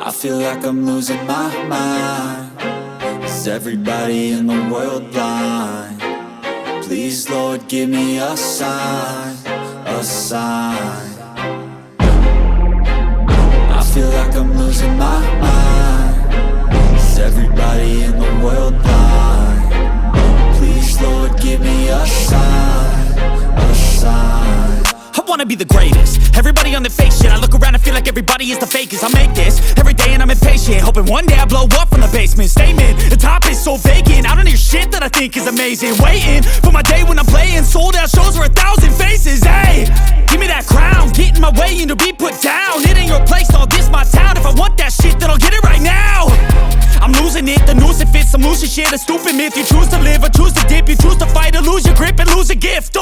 I feel like I'm losing my mind. Is everybody in the world blind? Please, Lord, give me a sign, a sign. I feel like I'm losing my mind. Is everybody in the world blind? Please, Lord, give me a sign, a sign. I wanna be the greatest. Everybody on the fake shit. I look around and feel like everybody is the fakest. I make this every day and I'm impatient, hoping one day I blow up from the basement. Statement, the top is so vacant. I don't hear shit that I think is amazing. Waiting for my day when I'm playing sold out shows for 1,000 faces. Hey, give me that crown, get in my way and to be put down. It ain't your place, all this my town. If I want that shit, then I'll get it right now. I'm losing it, the noose it fits. I'm losing shit, a stupid myth. You choose to live or choose to dip. You choose to fight or lose your grip and lose a gift.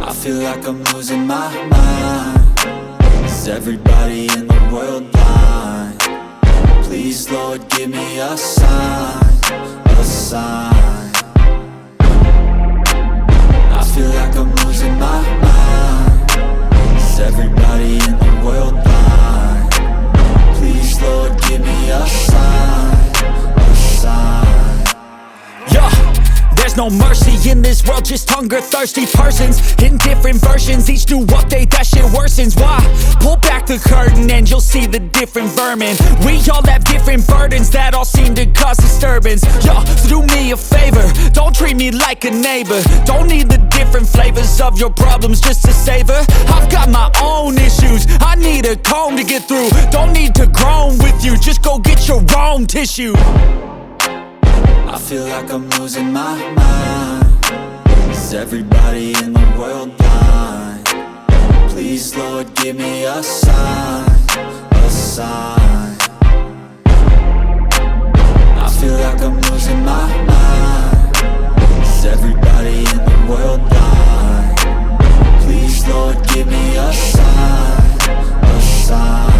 I feel like I'm losing my mind. Is everybody in the world blind? Please, Lord, give me a sign, a sign. I feel like I'm losing my mind. Is everybody in the world blind? Please, Lord, give me a sign, a sign. Yeah. There's no mercy in this world, just hunger-thirsty persons in different versions. Each new update, that shit worsens. Why? Pull back the curtain and you'll see the different vermin. We all have different burdens that all seem to cause disturbance. Yo, so do me a favor, don't treat me like a neighbor. Don't need the different flavors of your problems just to savor. I've got my own issues, I need a comb to get through. Don't need to groan with you, just go get your own tissue. I feel like I'm losing my mind. Is everybody in the world blind? Please, Lord, give me a sign, a sign. I feel like I'm losing my mind. Is everybody in the world blind? Please, Lord, give me a sign, a sign.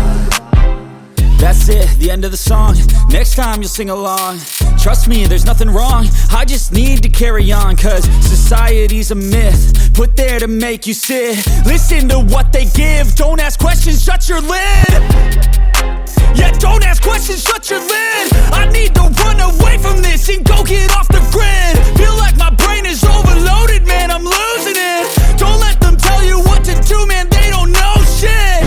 That's it, the end of the song. Next time you'll sing along. Trust me, there's nothing wrong. I just need to carry on, cause society's a myth put there to make you sit. Listen to what they give. Don't ask questions, shut your lid. Yeah, don't ask questions, shut your lid. I need to run away from this and go get off the grid. Feel like my brain is overloaded, man, I'm losing it. Don't let them tell you what to do, man, they don't know shit.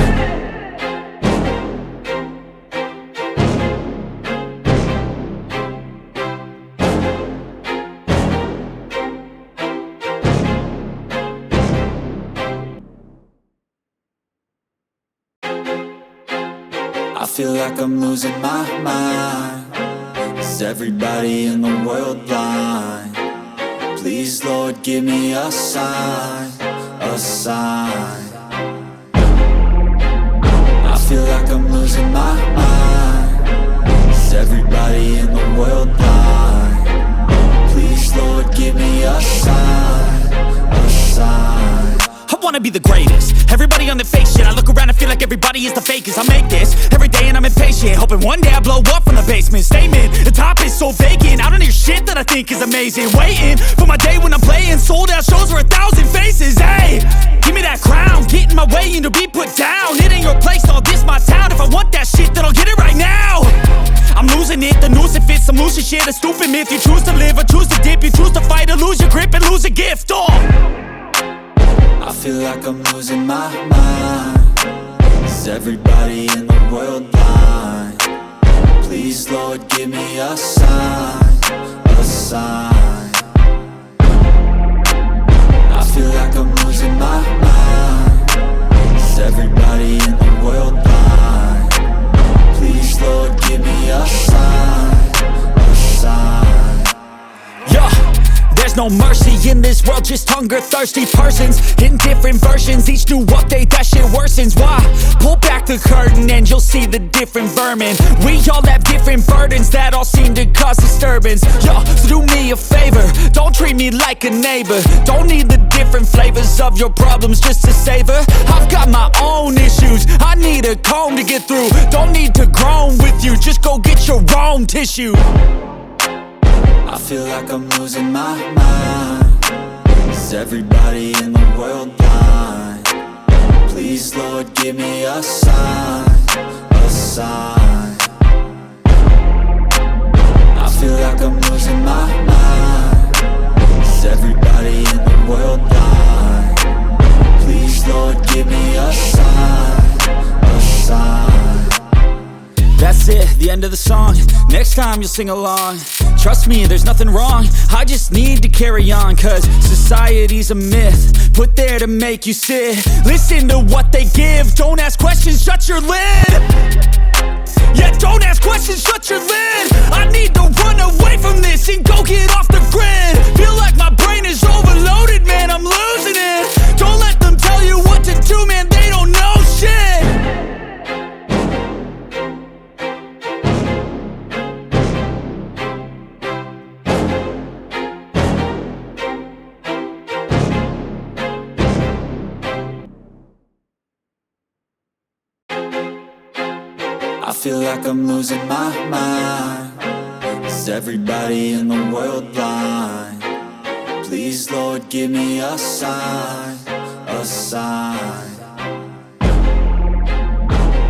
I feel like I'm losing my mind. Is everybody in the world blind? Please, Lord, give me a sign, a sign. I feel like I'm losing my mind. Is everybody in the world blind? Please, Lord, give me a sign, a sign. I wanna be the greatest. Everybody on the fake shit. I look around and feel like everybody is the fakest. I make this every day and I'm impatient, hoping one day I blow up from the basement. Statement, the top is so vacant. I don't hear shit that I think is amazing. Waiting for my day when I'm playing sold out shows for 1,000 faces. Hey, give me that crown, get in my way and to be put down. It ain't your place, all this my town. If I want that shit, then I'll get it right now. I'm losing it, the noose it fits. I'm losing shit, a stupid myth. You choose to live or choose to dip. You choose to fight or lose your grip and lose a gift. I feel like I'm losing my mind. Is everybody in the world blind? Please, Lord, give me a sign, a sign. I feel like I'm losing my mind. Is everybody in the world blind? Please, Lord, give me a sign, a sign. Yeah. There's no mercy in this world, just hunger-thirsty persons in different versions. Each new update, that shit worsens. Why? Pull back the curtain and you'll see the different vermin. We all have different burdens that all seem to cause disturbance. Yo, so do me a favor, don't treat me like a neighbor. Don't need the different flavors of your problems just to savor. I've got my own issues, I need a comb to get through. Don't need to groan with you, just go get your own tissue. I feel like I'm losing my mind. Is everybody in the world blind? Please, Lord, give me a sign, a sign. sign. I feel like I'm losing my mind. Is everybody in the world blind? Please, Lord, give me a sign, a sign. That's it, the end of the song. Next time you'll sing along. Trust me, there's nothing wrong. I just need to carry on, cause society's a myth, put there to make you sit. Listen to what they give. Don't ask questions, shut your lid. Yeah, don't ask questions, shut your lid. I need to run away from this and go get off the grid. Feel like my brain is overloaded, man, I'm losing it. Don't let them tell you what to do, man, they don't know shit. I feel like I'm losing my mind. Is everybody in the world blind? Please, Lord, give me a sign, a sign.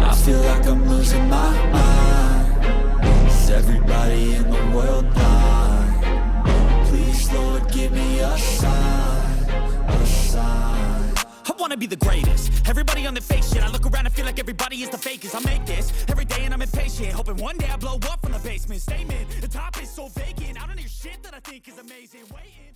I feel like I'm losing my mind. Is everybody in the world blind? Please, Lord, give me a sign, a sign. I wanna be the greatest. Everybody on the fake shit. I look around and feel like everybody is the fakest. I make this every day and I'm impatient, hoping one day I blow up from the basement. Statement, the top is so vacant. I don't hear shit that I think is amazing. Waiting.